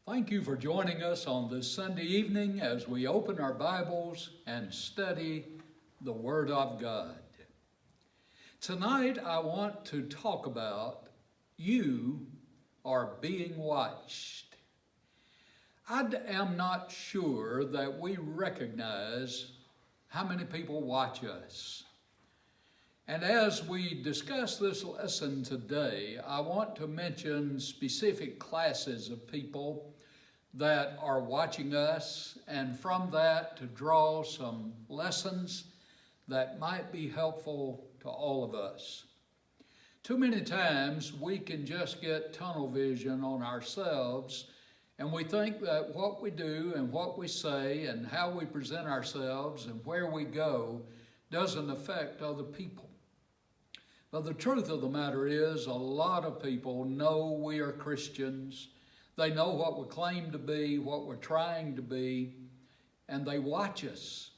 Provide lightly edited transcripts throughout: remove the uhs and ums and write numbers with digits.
Thank you for joining us on this Sunday evening as we open our Bibles and study the Word of God. Tonight I want to talk about you are being watched. I am not sure that we recognize how many people watch us. And as we discuss this lesson today, I want to mention specific classes of people that are watching us, and from that to draw some lessons that might be helpful to all of us. Too many times we can just get tunnel vision on ourselves, and we think that what we do and what we say and how we present ourselves and where we go doesn't affect other people. But the truth of the matter is, a lot of people know we are Christians. They know what we claim to be, what we're trying to be, and they watch us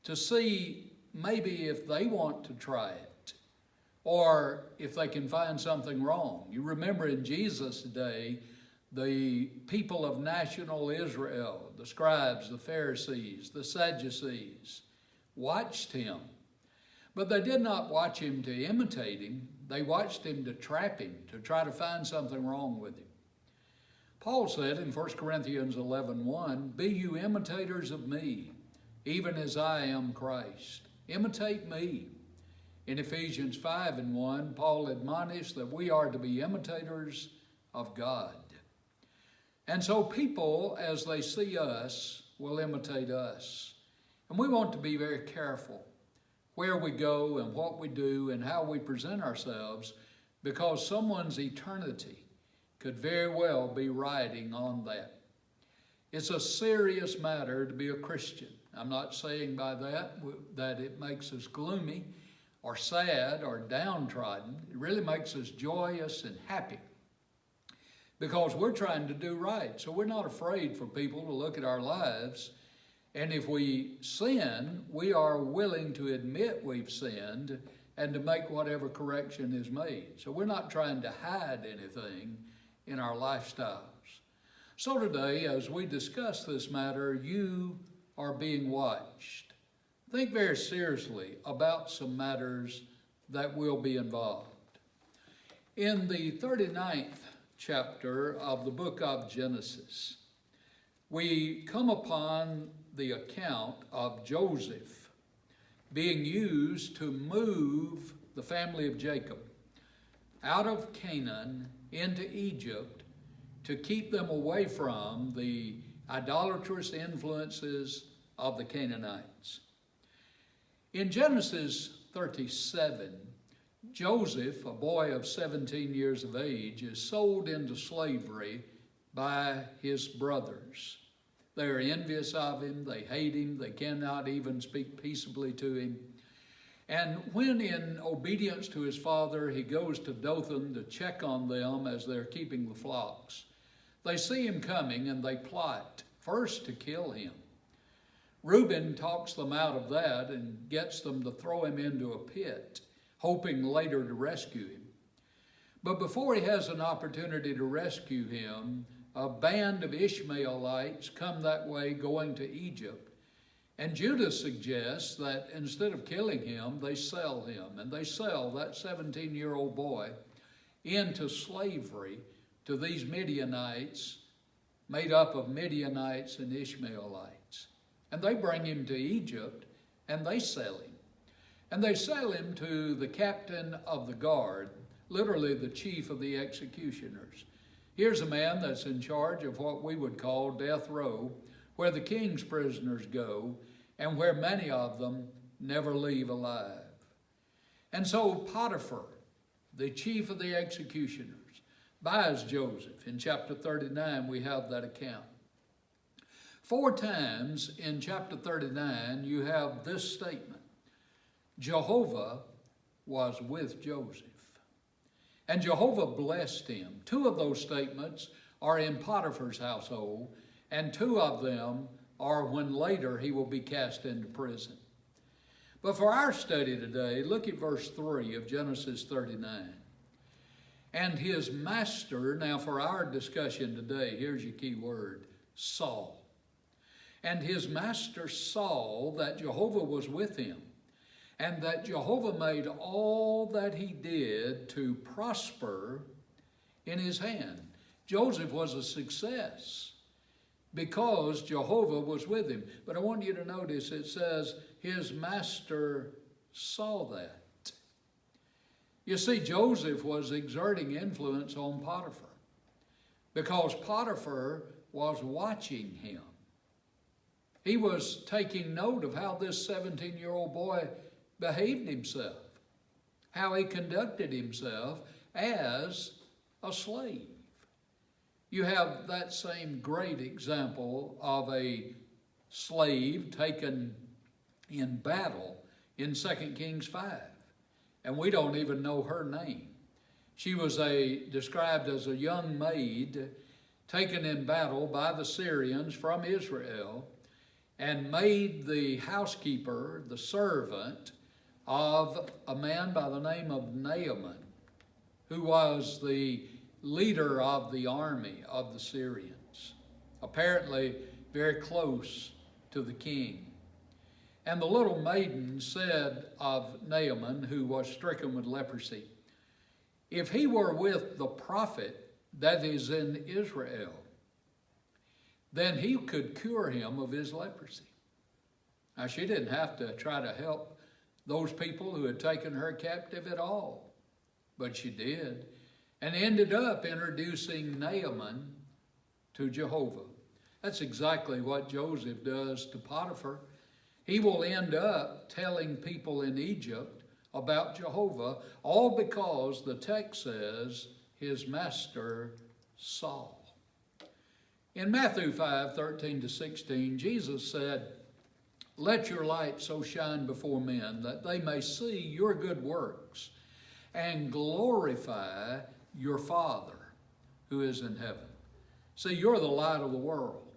to see maybe if they want to try it or if they can find something wrong. You remember in Jesus' day, the people of national Israel, the scribes, the Pharisees, the Sadducees, watched him. But they did not watch him to imitate him. They watched him to trap him, to try to find something wrong with him. Paul said in 1 Corinthians 11:1, "Be you imitators of me, even as I am Christ." Imitate me. In Ephesians 5:1, Paul admonished that we are to be imitators of God. And so people, as they see us, will imitate us. And we want to be very careful where we go and what we do and how we present ourselves, because someone's eternity could very well be riding on that. It's a serious matter to be a Christian. I'm not saying by that it makes us gloomy or sad or downtrodden. It really makes us joyous and happy because we're trying to do right. So we're not afraid for people to look at our lives. And if we sin, we are willing to admit we've sinned and to make whatever correction is made. So we're not trying to hide anything in our lifestyles. So today, as we discuss this matter, you are being watched. Think very seriously about some matters that will be involved. In the 39th chapter of the book of Genesis, we come upon the account of Joseph being used to move the family of Jacob out of Canaan into Egypt to keep them away from the idolatrous influences of the Canaanites. In Genesis 37, Joseph, a boy of 17 years of age, is sold into slavery by his brothers. They are envious of him, they hate him, they cannot even speak peaceably to him. And when in obedience to his father, he goes to Dothan to check on them as they're keeping the flocks, they see him coming and they plot first to kill him. Reuben talks them out of that and gets them to throw him into a pit, hoping later to rescue him. But before he has an opportunity to rescue him, a band of Ishmaelites come that way going to Egypt. And Judah suggests that instead of killing him, they sell him. And they sell that 17-year-old boy into slavery to these Midianites, made up of Midianites and Ishmaelites. And they bring him to Egypt and they sell him. And they sell him to the captain of the guard, literally the chief of the executioners. Here's a man that's in charge of what we would call death row, where the king's prisoners go and where many of them never leave alive. And so Potiphar, the chief of the executioners, buys Joseph. In chapter 39, we have that account. 4 times in chapter 39, you have this statement: Jehovah was with Joseph. And Jehovah blessed him. 2 of those statements are in Potiphar's household, and 2 of them are when later he will be cast into prison. But for our study today, look at verse 3 of Genesis 39. And his master, now for our discussion today, here's your key word, Saul. And his master saw that Jehovah was with him, and that Jehovah made all that he did to prosper in his hand. Joseph was a success because Jehovah was with him. But I want you to notice it says his master saw that. You see, Joseph was exerting influence on Potiphar because Potiphar was watching him. He was taking note of how this 17-year-old boy behaved himself, how he conducted himself as a slave. You have that same great example of a slave taken in battle in 2 Kings 5. And we don't even know her name. She was described as a young maid taken in battle by the Syrians from Israel and made the housekeeper, the servant of a man by the name of Naaman, who was the leader of the army of the Syrians, apparently very close to the king. And the little maiden said of Naaman, who was stricken with leprosy, if he were with the prophet that is in Israel, then he could cure him of his leprosy. Now, she didn't have to try to help those people who had taken her captive at all, but she did, and ended up introducing Naaman to Jehovah. That's exactly what Joseph does to Potiphar. He will end up telling people in Egypt about Jehovah, all because the text says his master saw. In Matthew 5:13-16, Jesus said, let your light so shine before men that they may see your good works and glorify your Father who is in heaven. See, you're the light of the world.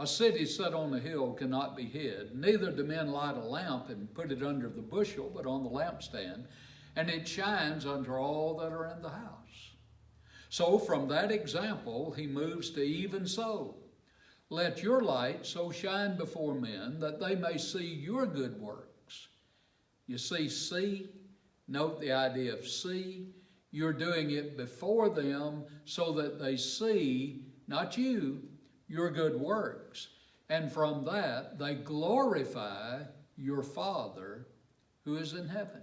A city set on a hill cannot be hid. Neither do men light a lamp and put it under the bushel, but on the lampstand, and it shines unto all that are in the house. So from that example, he moves to even so. Let your light so shine before men that they may see your good works. You see, note the idea of see. You're doing it before them so that they see, not you, your good works. And from that, they glorify your Father who is in heaven.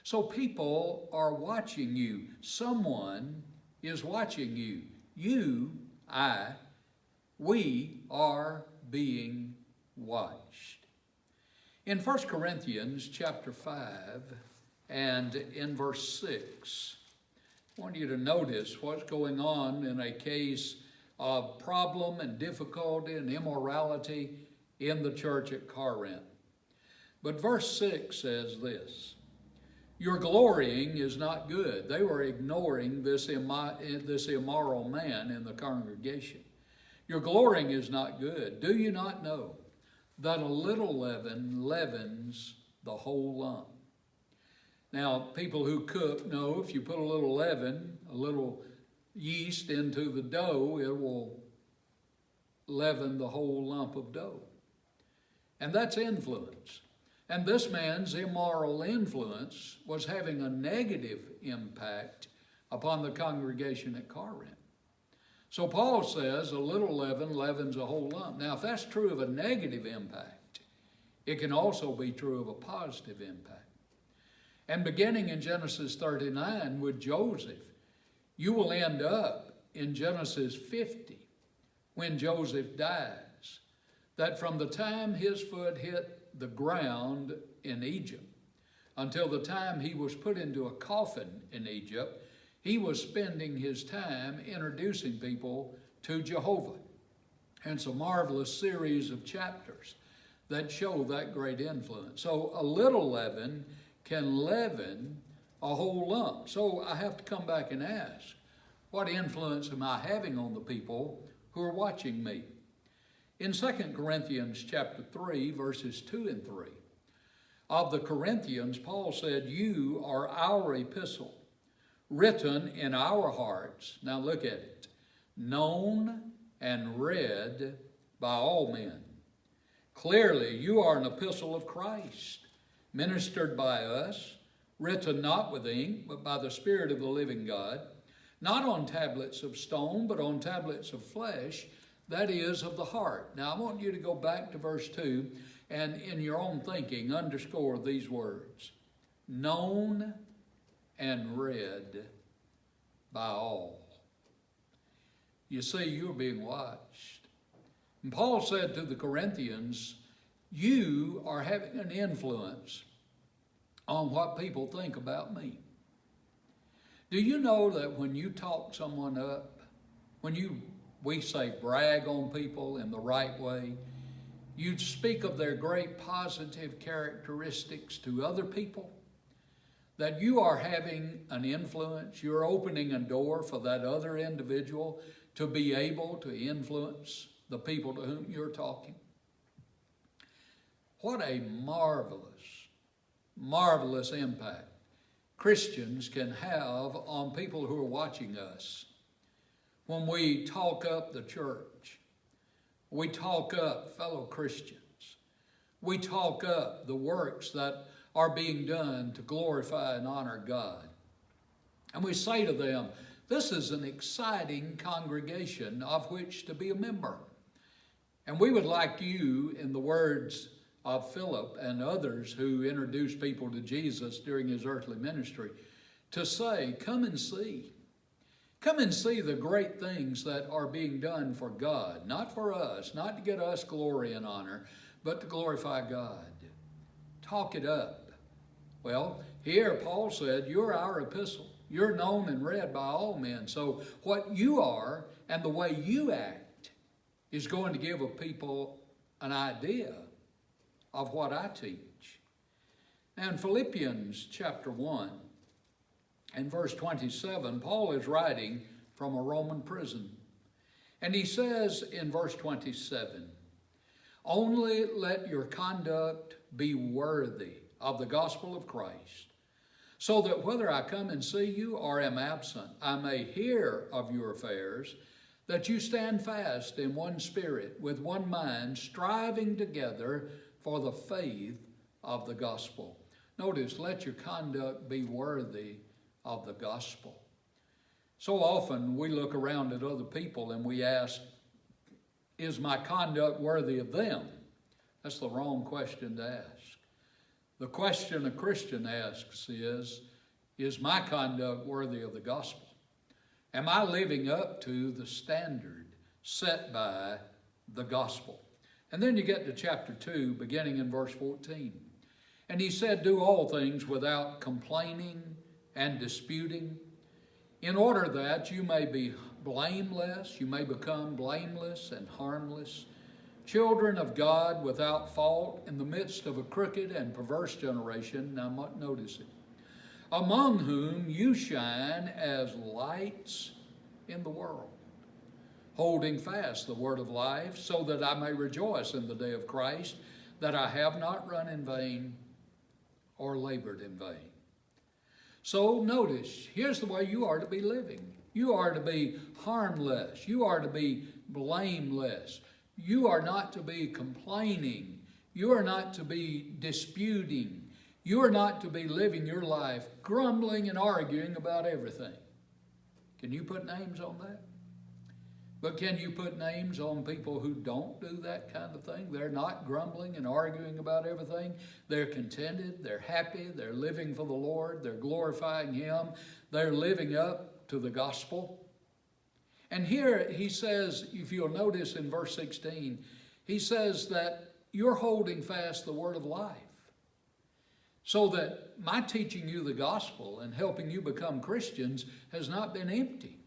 So people are watching you. Someone is watching you. You, we are being watched. In 1 Corinthians chapter 5 and in verse 6, I want you to notice what's going on in a case of problem and difficulty and immorality in the church at Corinth. But verse 6 says this, your glorying is not good. They were ignoring this immoral man in the congregation. Your glorying is not good. Do you not know that a little leaven leavens the whole lump? Now, people who cook know if you put a little leaven, a little yeast into the dough, it will leaven the whole lump of dough. And that's influence. And this man's immoral influence was having a negative impact upon the congregation at Corinth. So Paul says a little leaven leavens a whole lump. Now, if that's true of a negative impact, it can also be true of a positive impact. And beginning in Genesis 39 with Joseph, you will end up in Genesis 50 when Joseph dies, that from the time his foot hit the ground in Egypt until the time he was put into a coffin in Egypt, he was spending his time introducing people to Jehovah. And it's a marvelous series of chapters that show that great influence. So a little leaven can leaven a whole lump. So I have to come back and ask, what influence am I having on the people who are watching me? In 2 Corinthians chapter 3, verses 2 and 3, of the Corinthians, Paul said, you are our epistle, written in our hearts. Now look at it. Known and read by all men. Clearly, you are an epistle of Christ, ministered by us, written not with ink, but by the Spirit of the living God, not on tablets of stone, but on tablets of flesh, that is, of the heart. Now, I want you to go back to verse 2, and in your own thinking, underscore these words. Known and read by all. You see, you're being watched. And Paul said to the Corinthians, you are having an influence on what people think about me. Do you know that when you talk someone up, we say brag on people in the right way, you speak of their great positive characteristics to other people, that you are having an influence, you're opening a door for that other individual to be able to influence the people to whom you're talking. What a marvelous, marvelous impact Christians can have on people who are watching us. When we talk up the church, we talk up fellow Christians, we talk up the works that are being done to glorify and honor God. And we say to them, this is an exciting congregation of which to be a member. And we would like you, in the words of Philip and others who introduced people to Jesus during his earthly ministry, to say, come and see. Come and see the great things that are being done for God, not for us, not to get us glory and honor, but to glorify God. Talk it up. Well, here Paul said, you're our epistle. You're known and read by all men. So what you are and the way you act is going to give a people an idea of what I teach. Now in Philippians chapter 1 and verse 27, Paul is writing from a Roman prison. And he says in verse 27, only let your conduct be worthy of the gospel of Christ, so that whether I come and see you or am absent, I may hear of your affairs, that you stand fast in one spirit, with one mind, striving together for the faith of the gospel. Notice, let your conduct be worthy of the gospel. So often we look around at other people and we ask, is my conduct worthy of them? That's the wrong question to ask. The question a Christian asks is my conduct worthy of the gospel? Am I living up to the standard set by the gospel? And then you get to chapter 2, beginning in verse 14. And he said, do all things without complaining and disputing, in order that you may be blameless, you may become blameless and harmless, children of God without fault in the midst of a crooked and perverse generation. Now notice it. Among whom you shine as lights in the world, holding fast the word of life, so that I may rejoice in the day of Christ, that I have not run in vain or labored in vain. So notice, here's the way you are to be living. You are to be harmless. You are to be blameless. You are not to be complaining. You are not to be disputing. You are not to be living your life grumbling and arguing about everything. Can you put names on that? But can you put names on people who don't do that kind of thing? They're not grumbling and arguing about everything. They're contented. They're happy. They're living for the Lord. They're glorifying Him. They're living up to the gospel. And here he says, if you'll notice in verse 16, he says that you're holding fast the word of life. So that my teaching you the gospel and helping you become Christians has not been empty,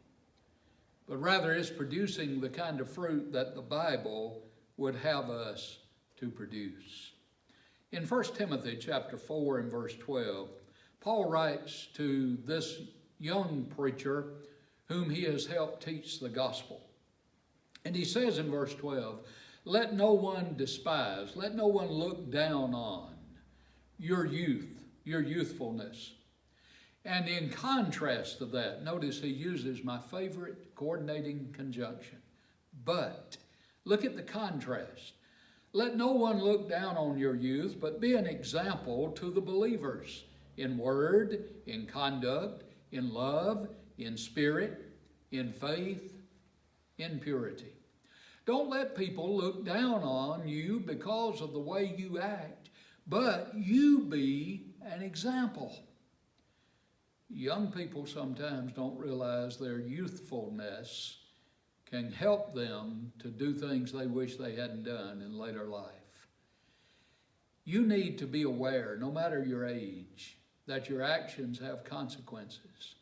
but rather is producing the kind of fruit that the Bible would have us to produce. In 1 Timothy chapter 4 and verse 12, Paul writes to this young preacher whom he has helped teach the gospel. And he says in verse 12, let no one despise, let no one look down on your youth, your youthfulness, And in contrast to that, notice he uses my favorite coordinating conjunction. But, look at the contrast. Let no one look down on your youth, but be an example to the believers in word, in conduct, in love, in spirit, in faith, in purity. Don't let people look down on you because of the way you act, but you be an example. Young people sometimes don't realize their youthfulness can help them to do things they wish they hadn't done in later life. You need to be aware, no matter your age, that your actions have consequences,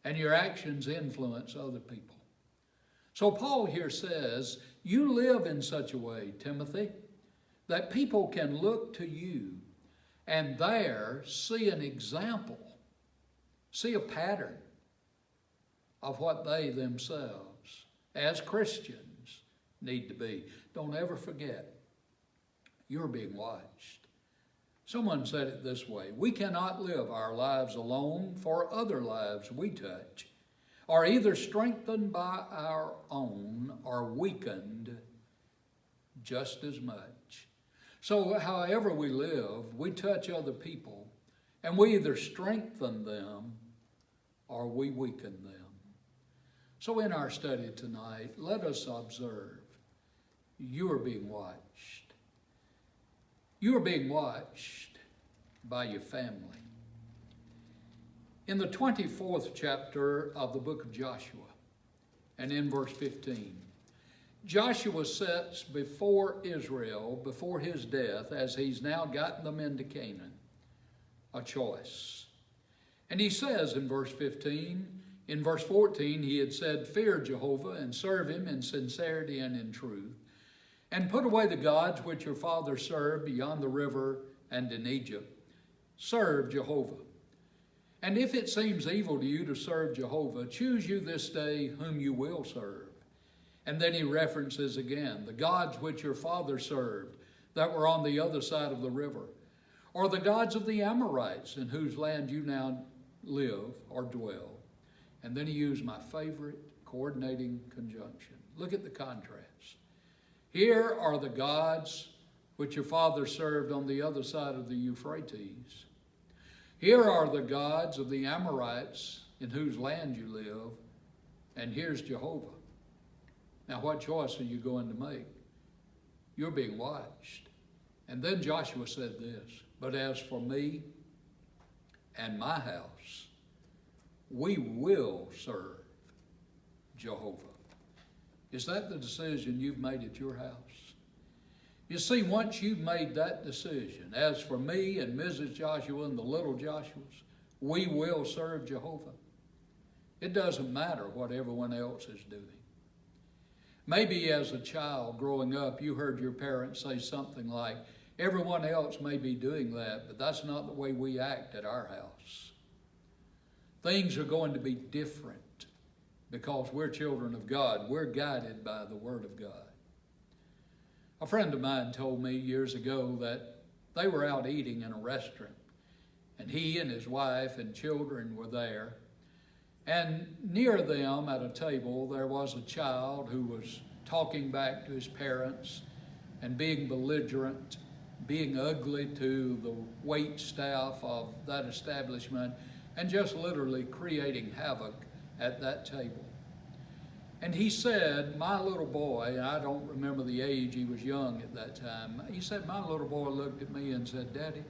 and your actions influence other people. So Paul here says, you live in such a way, Timothy, that people can look to you and there see an example, see a pattern of what they themselves, as Christians, need to be. Don't ever forget, you're being watched. Someone said it this way: we cannot live our lives alone, for other lives we touch are either strengthened by our own or weakened just as much. So however we live, we touch other people, and we either strengthen them or we weaken them. So in our study tonight, let us observe, you are being watched. You are being watched by your family. In the 24th chapter of the book of Joshua, and in verse 15, Joshua sets before Israel, before his death, as he's now gotten them into Canaan, a choice. And he says in verse 15, in verse 14, he had said, fear Jehovah and serve him in sincerity and in truth, and put away the gods which your fathers served beyond the river and in Egypt. Serve Jehovah. And if it seems evil to you to serve Jehovah, choose you this day whom you will serve. And then he references again, the gods which your fathers served that were on the other side of the river, or the gods of the Amorites in whose land you now live or dwell. And then he used my favorite coordinating conjunction. Look at the contrast. Here are the gods which your fathers served on the other side of the Euphrates. Here are the gods of the Amorites in whose land you live, and here's Jehovah. Now, what choice are you going to make? You're being watched. And then Joshua said this, but as for me and my house, we will serve Jehovah. Is that the decision you've made at your house? You see, once you've made that decision, as for me and Mrs. Joshua and the little Joshuas, we will serve Jehovah. It doesn't matter what everyone else is doing. Maybe as a child growing up, you heard your parents say something like, everyone else may be doing that, but that's not the way we act at our house. Things are going to be different because we're children of God. We're guided by the Word of God. A friend of mine told me years ago that they were out eating in a restaurant, and he and his wife and children were there. And near them at a table, there was a child who was talking back to his parents and being belligerent, being ugly to the wait staff of that establishment, and just literally creating havoc at that table. And he said, my little boy, and I don't remember the age, he was young at that time, he said, my little boy looked at me and said, Daddy,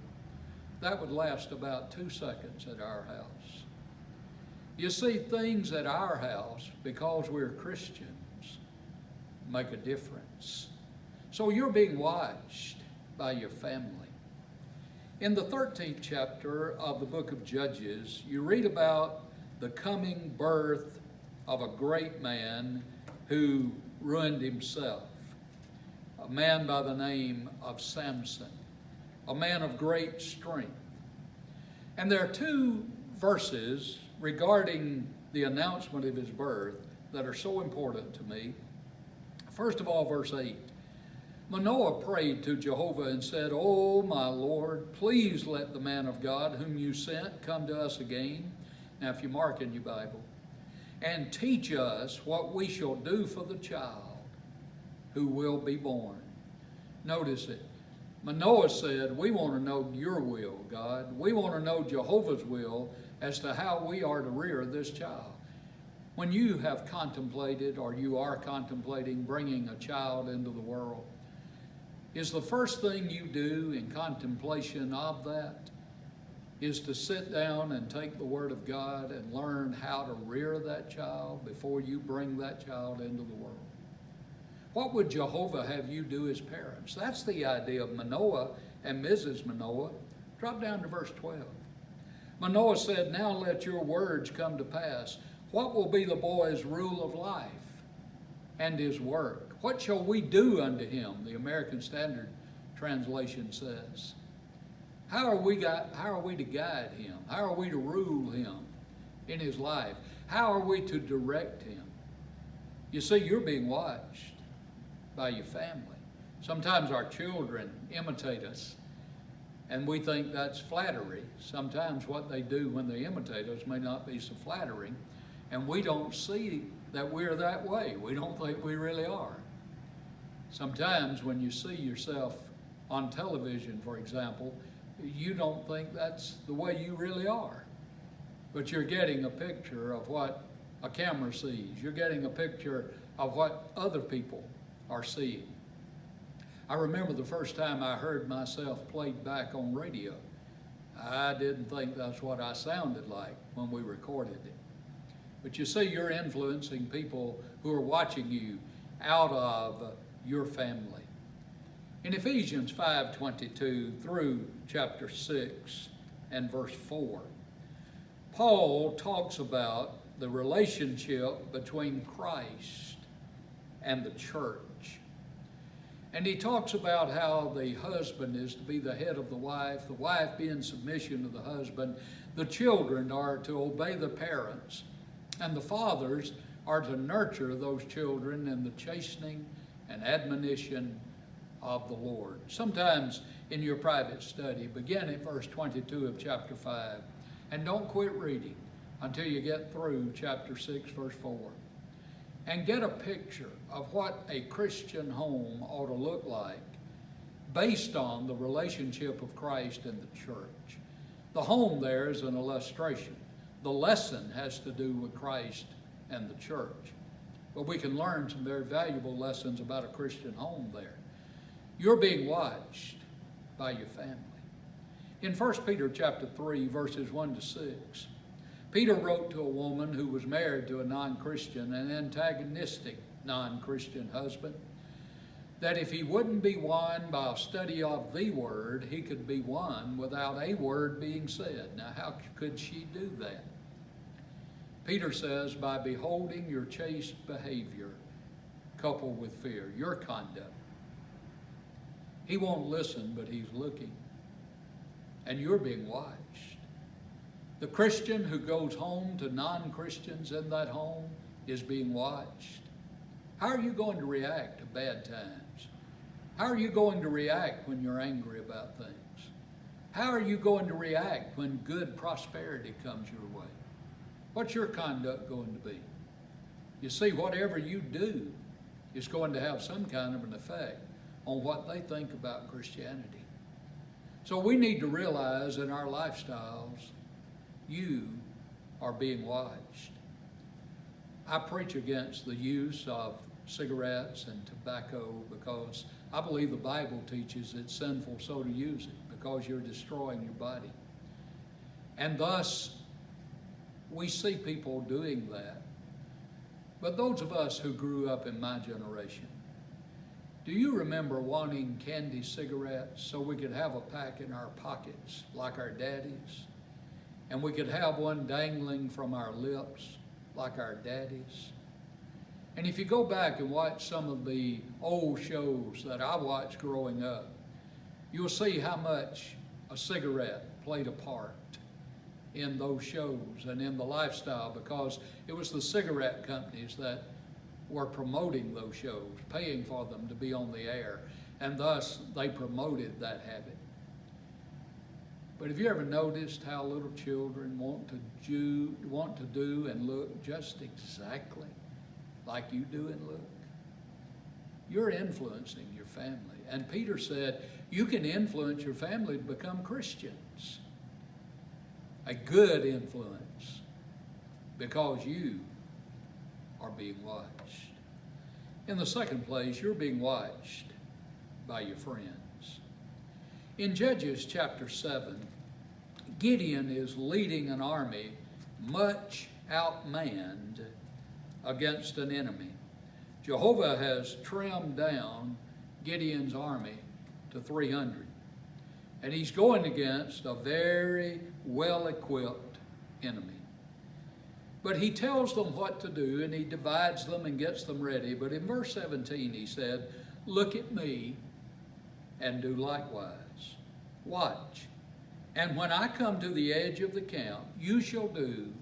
that would last about 2 seconds at our house. You see, things at our house, because we're Christians, make a difference. So you're being watched by your family. In the 13th chapter of the book of Judges, you read about the coming birth of a great man who ruined himself, a man by the name of Samson, a man of great strength. And there are 2 verses regarding the announcement of his birth that are so important to me. First of all, verse 8. Manoah prayed to Jehovah and said, O my Lord, please let the man of God whom you sent come to us again, Now, if you mark in your Bible, and teach us what we shall do for the child who will be born. Notice it. Manoah said, we want to know your will, God. We want to know Jehovah's will as to how we are to rear this child. When you have contemplated, or you are contemplating bringing a child into the world, is the first thing you do in contemplation of that is to sit down and take the Word of God and learn how to rear that child before you bring that child into the world? What would Jehovah have you do as parents? That's the idea of Manoah and Mrs. Manoah. Drop down to verse 12. Manoah said, now let your words come to pass. What will be the boy's rule of life and his work? What shall we do unto him? The American Standard Translation says. How are we to guide him? How are we to rule him in his life? How are we to direct him? You see, you're being watched by your family. Sometimes our children imitate us, and we think that's flattery. Sometimes what they do when they imitate us may not be so flattering, and we don't see that we're that way. We don't think we really are. Sometimes when you see yourself on television, for example, you don't think that's the way you really are. But you're getting a picture of what a camera sees. You're getting a picture of what other people are seeing. I remember the first time I heard myself played back on radio. I didn't think that's what I sounded like when we recorded it. But you see, you're influencing people who are watching you out of your family. In Ephesians 5:22 through chapter 6 and verse 4, Paul talks about the relationship between Christ and the church. And he talks about how the husband is to be the head of the wife be in submission to the husband, the children are to obey the parents, and the fathers are to nurture those children in the chastening and admonition of the Lord. Sometimes in your private study, begin at verse 22 of chapter 5, and don't quit reading until you get through chapter 6, verse 4. And get a picture of what a Christian home ought to look like based on the relationship of Christ and the church. The home there is an illustration. The lesson has to do with Christ and the church. But we can learn some very valuable lessons about a Christian home there. You're being watched by your family. In 1 Peter chapter 3, verses 1 to 6, Peter wrote to a woman who was married to a non-Christian, an antagonistic non-Christian husband, that if he wouldn't be won by a study of the Word, he could be won without a word being said. Now, how could she do that? Peter says, by beholding your chaste behavior coupled with fear, your conduct. He won't listen, but he's looking. And you're being watched. The Christian who goes home to non-Christians in that home is being watched. How are you going to react to bad times? How are you going to react when you're angry about things? How are you going to react when good prosperity comes your way? What's your conduct going to be? You see, whatever you do is going to have some kind of an effect on what they think about Christianity. So we need to realize in our lifestyles, you are being watched. I preach against the use of cigarettes and tobacco because I believe the Bible teaches it's sinful so to use it because you're destroying your body. And thus, we see people doing that. But those of us who grew up in my generation, do you remember wanting candy cigarettes so we could have a pack in our pockets like our daddies? And we could have one dangling from our lips like our daddies? And if you go back and watch some of the old shows that I watched growing up, you'll see how much a cigarette played a part in those shows and in the lifestyle, because it was the cigarette companies that were promoting those shows, paying for them to be on the air, and thus they promoted that habit. But have you ever noticed how little children want to do and look just exactly like you do and look? You're influencing your family. And Peter said, you can influence your family to become Christians. A good influence, because you are being watched. In the second place, you're being watched by your friends. In Judges chapter 7, Gideon is leading an army much outmanned against an enemy. Jehovah has trimmed down Gideon's army to 300. And he's going against a very well-equipped enemy. But he tells them what to do, and he divides them and gets them ready. But in verse 17 he said, look at me and do likewise. Watch. And when I come to the edge of the camp, you shall do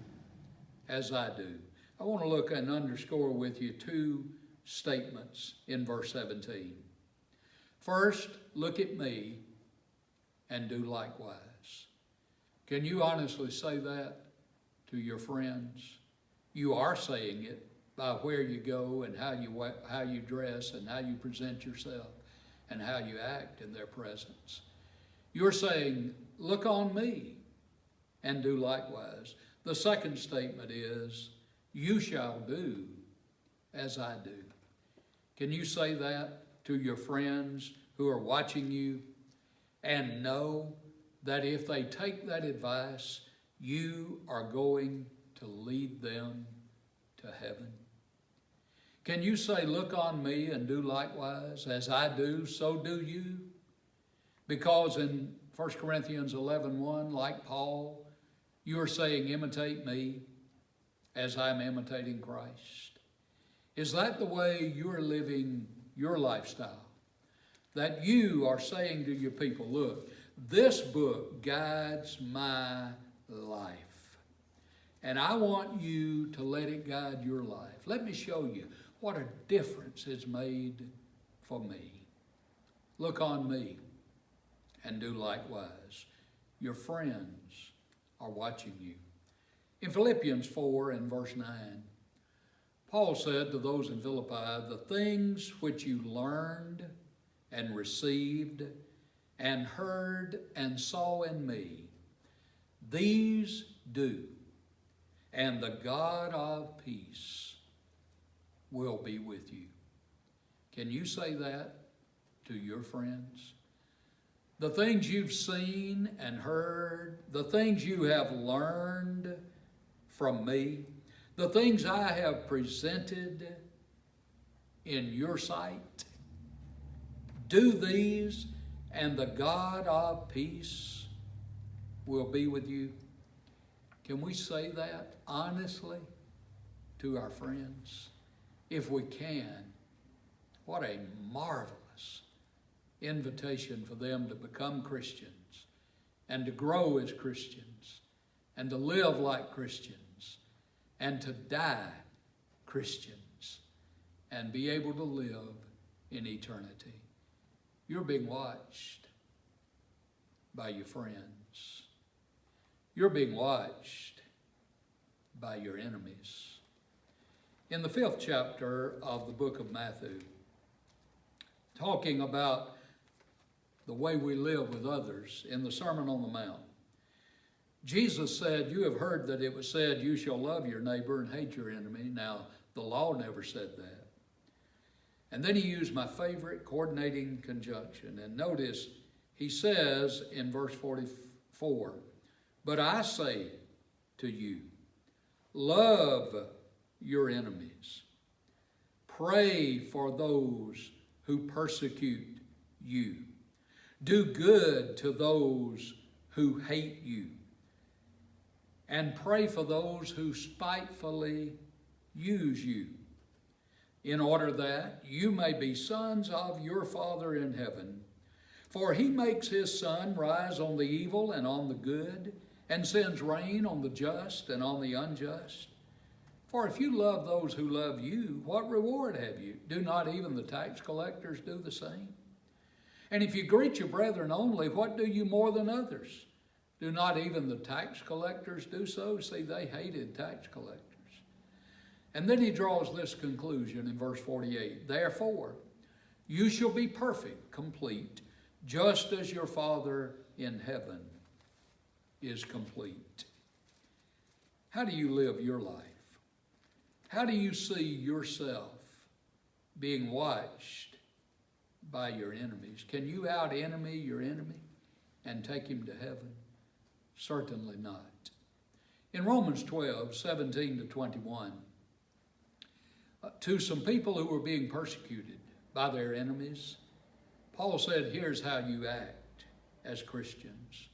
as I do. I want to look and underscore with you two statements in verse 17. First, look at me and do likewise. Can you honestly say that to your friends? You are saying it by where you go and how you dress and how you present yourself and how you act in their presence. You're saying, look on me and do likewise. The second statement is, you shall do as I do. Can you say that to your friends who are watching you and know that if they take that advice, you are going to lead them to heaven? Can you say, look on me and do likewise, as I do, so do you? Because in 1 Corinthians 11:1, like Paul, you are saying, imitate me as I'm imitating Christ. Is that the way you're living your lifestyle? That you are saying to your people, look, this book guides my life. And I want you to let it guide your life. Let me show you what a difference it's made for me. Look on me and do likewise. Your friends are watching you. In Philippians 4 and verse 9, Paul said to those in Philippi, the things which you learned and received and heard and saw in me, these do, and the God of peace will be with you. Can you say that to your friends? The things you've seen and heard, the things you have learned from me, the things I have presented in your sight, do these, and the God of peace will be with you. Can we say that honestly to our friends? If we can, what a marvelous invitation for them to become Christians and to grow as Christians and to live like Christians and to die Christians and be able to live in eternity. You're being watched by your friends. You're being watched by your enemies. In the 5th chapter of the book of Matthew, talking about the way we live with others in the Sermon on the Mount, Jesus said, you have heard that it was said, you shall love your neighbor and hate your enemy. Now, the law never said that. And then he used my favorite coordinating conjunction. And notice, he says in verse 44, but I say to you, love your enemies. Pray for those who persecute you. Do good to those who hate you. And pray for those who spitefully use you, in order that you may be sons of your Father in heaven. For he makes his sun rise on the evil and on the good, and sends rain on the just and on the unjust. For if you love those who love you, what reward have you? Do not even the tax collectors do the same? And if you greet your brethren only, what do you more than others? Do not even the tax collectors do so? See, they hated tax collectors. And then he draws this conclusion in verse 48. Therefore, you shall be perfect, complete, just as your Father in heaven is complete. How do you live your life? How do you see yourself being watched by your enemies? Can you out-enemy your enemy and take him to heaven? Certainly not. In Romans 12, 17 to 21, to some people who were being persecuted by their enemies, Paul said, here's how you act as Christians.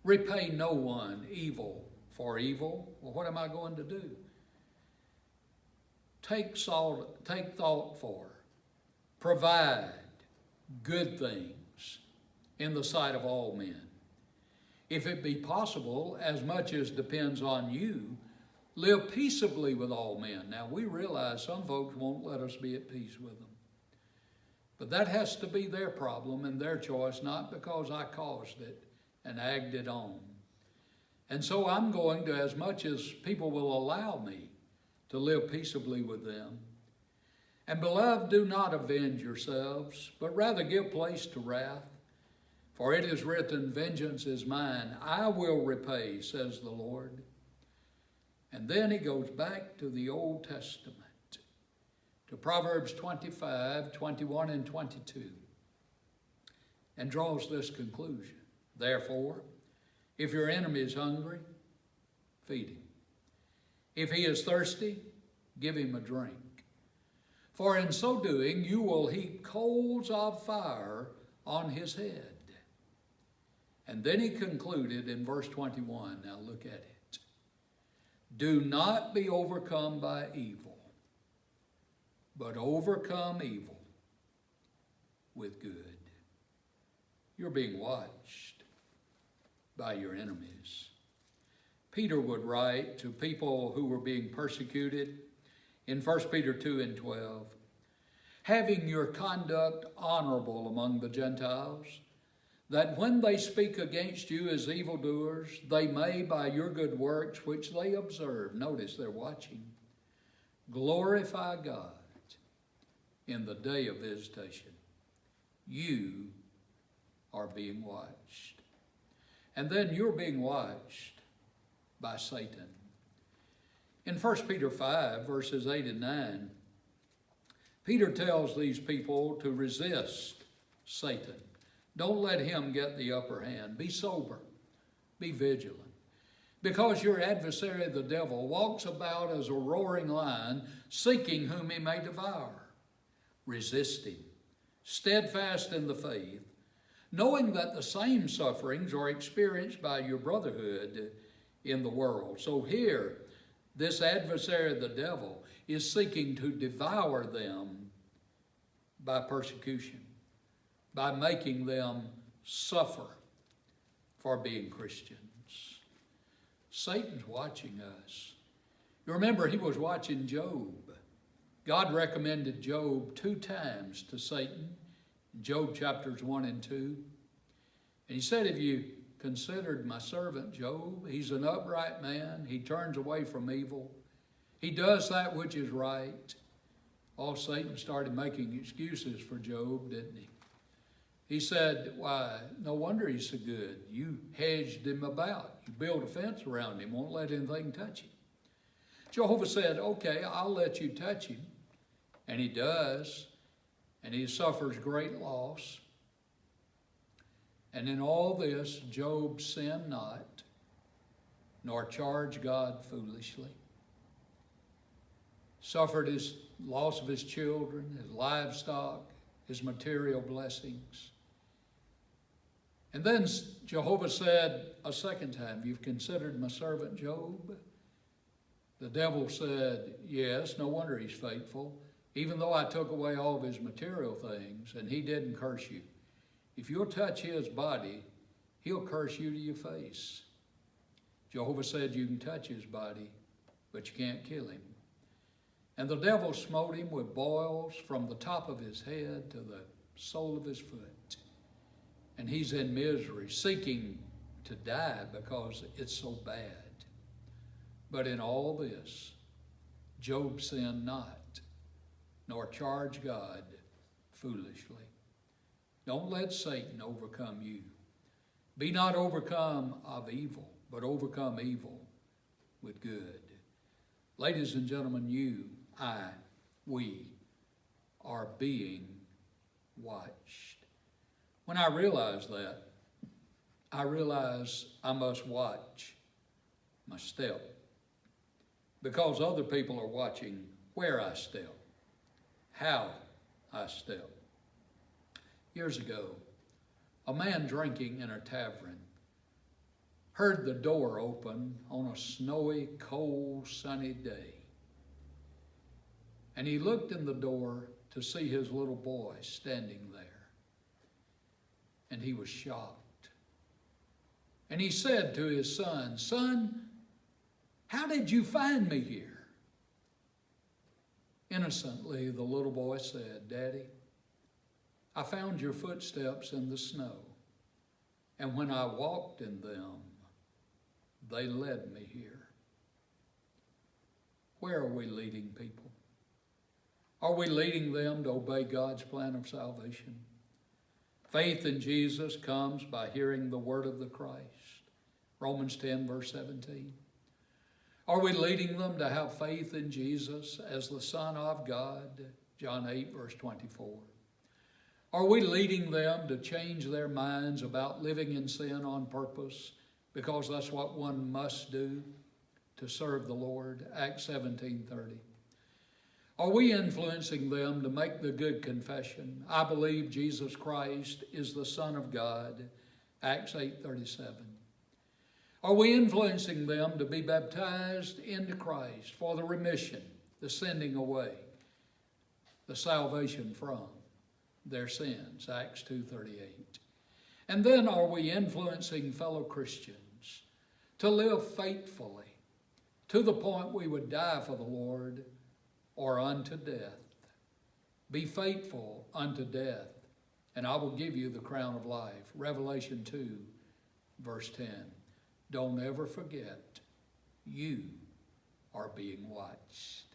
Repay no one evil for evil. Well, what am I going to do? Take thought for, provide good things in the sight of all men. If it be possible, as much as depends on you, live peaceably with all men. Now, we realize some folks won't let us be at peace with them. But that has to be their problem and their choice, not because I caused it and egged it on. And so I'm going to, as much as people will allow me, to live peaceably with them. And beloved, do not avenge yourselves, but rather give place to wrath. For it is written, vengeance is mine, I will repay, says the Lord. And then he goes back to the Old Testament, to Proverbs 25, 21, and 22, and draws this conclusion. Therefore, if your enemy is hungry, feed him. If he is thirsty, give him a drink. For in so doing, you will heap coals of fire on his head. And then he concluded in verse 21, now look at it. Do not be overcome by evil, but overcome evil with good. You're being watched by your enemies. Peter would write to people who were being persecuted in 1 Peter 2 and 12, having your conduct honorable among the Gentiles, that when they speak against you as evildoers, they may, by your good works which they observe, notice they're watching, glorify God in the day of visitation. You are being watched. And then you're being watched by Satan. In 1 Peter 5, verses 8 and 9, Peter tells these people to resist Satan. Don't let him get the upper hand. Be sober. Be vigilant. Because your adversary, the devil, walks about as a roaring lion, seeking whom he may devour. Resist him, steadfast in the faith, knowing that the same sufferings are experienced by your brotherhood in the world. So here, this adversary, the devil, is seeking to devour them by persecution, by making them suffer for being Christians. Satan's watching us. You remember he was watching Job. God recommended Job 2 times to Satan, in Job chapters 1 and 2. And he said, have you considered my servant Job? He's an upright man. He turns away from evil. He does that which is right. Oh, Satan started making excuses for Job, didn't he? He said, why, no wonder he's so good. You hedged him about. You built a fence around him, won't let anything touch him. Jehovah said, okay, I'll let you touch him. And he does. And he suffers great loss. And in all this, Job sinned not, nor charged God foolishly. Suffered his loss of his children, his livestock, his material blessings. And then Jehovah said a second time, you've considered my servant Job? The devil said, yes, no wonder he's faithful, even though I took away all of his material things and he didn't curse you. If you'll touch his body, he'll curse you to your face. Jehovah said you can touch his body, but you can't kill him. And the devil smote him with boils from the top of his head to the sole of his foot. And he's in misery, seeking to die because it's so bad. But in all this, Job sinned not, nor charged God foolishly. Don't let Satan overcome you. Be not overcome of evil, but overcome evil with good. Ladies and gentlemen, we are being watched. When I realized that, I realized I must watch my step, because other people are watching where I step, how I step. Years ago, a man drinking in a tavern heard the door open on a snowy, cold, sunny day. And he looked in the door to see his little boy standing there. And he was shocked. And he said to his son, "Son, how did you find me here?" Innocently, the little boy said, "Daddy, I found your footsteps in the snow. And when I walked in them, they led me here." Where are we leading people? Are we leading them to obey God's plan of salvation? Faith in Jesus comes by hearing the word of the Christ. Romans 10, verse 17. Are we leading them to have faith in Jesus as the Son of God? John 8, verse 24. Are we leading them to change their minds about living in sin on purpose, because that's what one must do to serve the Lord? Acts 17:30. Are we influencing them to make the good confession, "I believe Jesus Christ is the Son of God"? Acts 8:37. Are we influencing them to be baptized into Christ for the remission, the sending away, the salvation from their sins? Acts 2:38. And then are we influencing fellow Christians to live faithfully to the point we would die for the Lord or unto death? Be faithful unto death, and I will give you the crown of life. Revelation 2, verse 10. Don't ever forget, you are being watched.